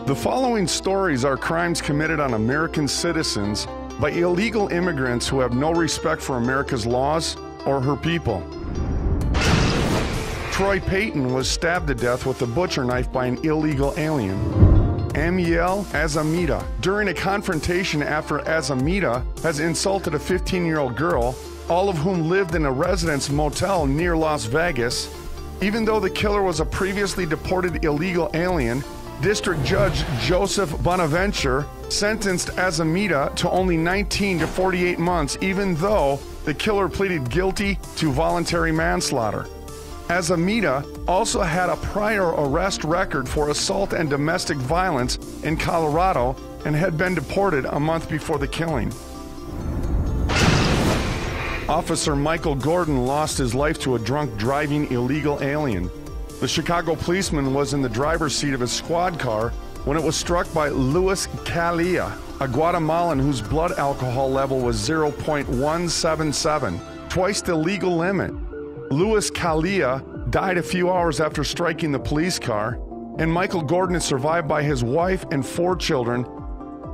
The following stories are crimes committed on American citizens by illegal immigrants who have no respect for America's laws or her people. Troy Payton was stabbed to death with a butcher knife by an illegal alien. Amiel Azamita, during a confrontation after Azamita has insulted a 15-year-old girl, all of whom lived in a residence motel near Las Vegas. Even though the killer was a previously deported illegal alien, District Judge Joseph Bonaventure sentenced Azamita to only 19 to 48 months, even though the killer pleaded guilty to voluntary manslaughter. Azamita also had a prior arrest record for assault and domestic violence in Colorado and had been deported a month before the killing. Officer Michael Gordon lost his life to a drunk driving illegal alien. The Chicago policeman was in the driver's seat of his squad car when it was struck by Luis Calilla, a Guatemalan whose blood alcohol level was 0.177, twice the legal limit. Luis Calilla died a few hours after striking the police car, and Michael Gordon is survived by his wife and 4 children.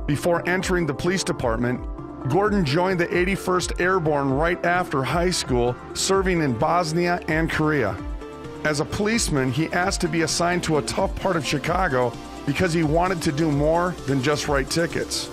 Before entering the police department, Gordon joined the 81st Airborne right after high school, serving in Bosnia and Korea. As a policeman, he asked to be assigned to a tough part of Chicago because he wanted to do more than just write tickets.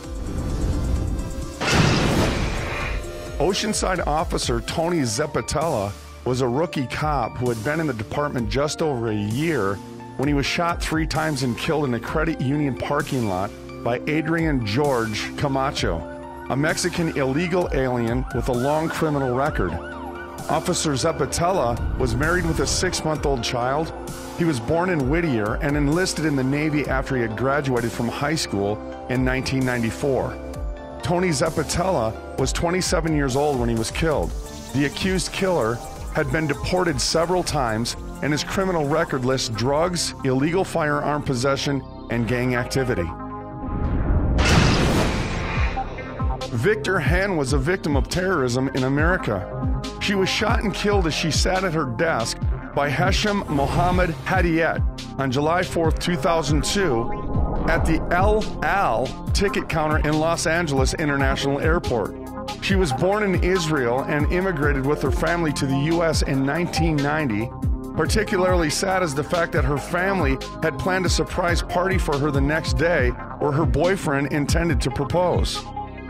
Oceanside officer Tony Zeppatella was a rookie cop who had been in the department just over a year when he was shot 3 times and killed in a credit union parking lot by Adrian George Camacho, a Mexican illegal alien with a long criminal record. Officer Zeppatella was married with a 6-month-old child. He was born in Whittier and enlisted in the Navy after he had graduated from high school in 1994. Tony Zeppatella was 27 years old when he was killed. The accused killer had been deported several times, and his criminal record lists drugs, illegal firearm possession, and gang activity. Victor Henn was a victim of terrorism in America. She was shot and killed as she sat at her desk by Hesham Mohammed Hadiyet on July 4, 2002 at the El Al ticket counter in Los Angeles International Airport. She was born in Israel and immigrated with her family to the U.S. in 1990. Particularly sad is the fact that her family had planned a surprise party for her the next day where her boyfriend intended to propose.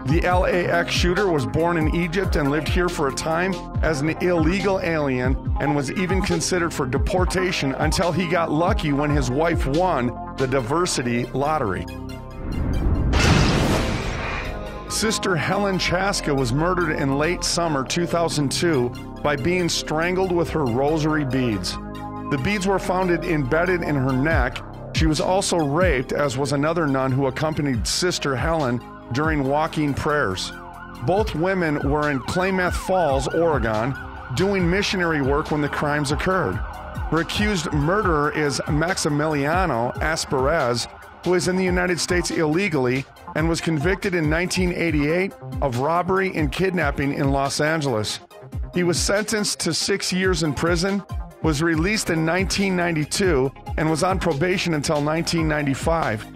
The LAX shooter was born in Egypt and lived here for a time as an illegal alien and was even considered for deportation until he got lucky when his wife won the diversity lottery. Sister Helen Chaska was murdered in late summer 2002 by being strangled with her rosary beads. The beads were found embedded in her neck. She was also raped, as was another nun who accompanied Sister Helen during walking prayers. Both women were in Klamath Falls, Oregon, doing missionary work when the crimes occurred. Her accused murderer is Maximiliano Asperez, who is in the United States illegally and was convicted in 1988 of robbery and kidnapping in Los Angeles. He was sentenced to 6 years in prison, was released in 1992, and was on probation until 1995.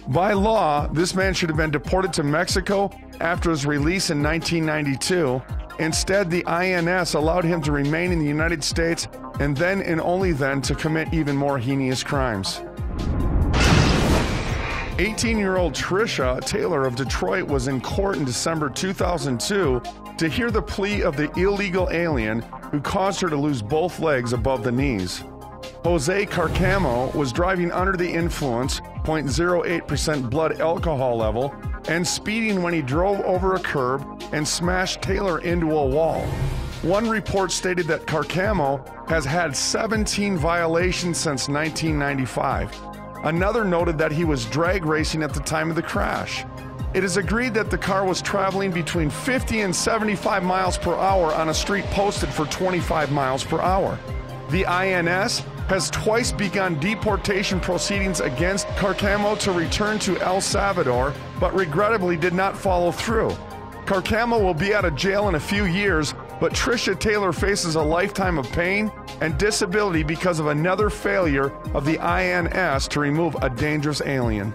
By law, this man should have been deported to Mexico after his release in 1992. Instead, the INS allowed him to remain in the United States and then and only then to commit even more heinous crimes. 18-year-old Trisha Taylor of Detroit was in court in December 2002 to hear the plea of the illegal alien who caused her to lose both legs above the knees. Jose Carcamo was driving under the influence, 0.08% blood alcohol level, and speeding when he drove over a curb and smashed Taylor into a wall. One report stated that Carcamo has had 17 violations since 1995. Another noted that he was drag racing at the time of the crash. It is agreed that the car was traveling between 50 and 75 miles per hour on a street posted for 25 miles per hour. The INS has twice begun deportation proceedings against Carcamo to return to El Salvador, but regrettably did not follow through. Carcamo will be out of jail in a few years, but Trisha Taylor faces a lifetime of pain and disability because of another failure of the INS to remove a dangerous alien.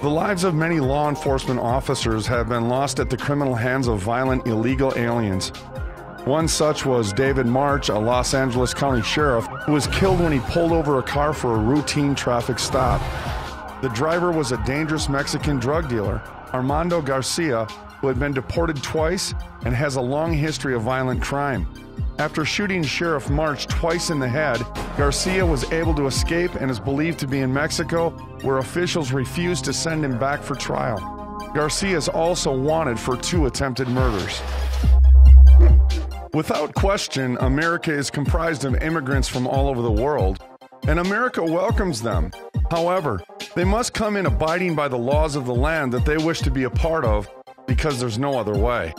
The lives of many law enforcement officers have been lost at the criminal hands of violent illegal aliens. One such was David March, a Los Angeles County sheriff, who was killed when he pulled over a car for a routine traffic stop. The driver was a dangerous Mexican drug dealer, Armando Garcia, who had been deported twice and has a long history of violent crime. After shooting Sheriff March twice in the head, Garcia was able to escape and is believed to be in Mexico, where officials refused to send him back for trial. Garcia is also wanted for 2 attempted murders. Without question, America is comprised of immigrants from all over the world, and America welcomes them. However, they must come in abiding by the laws of the land that they wish to be a part of, because there's no other way.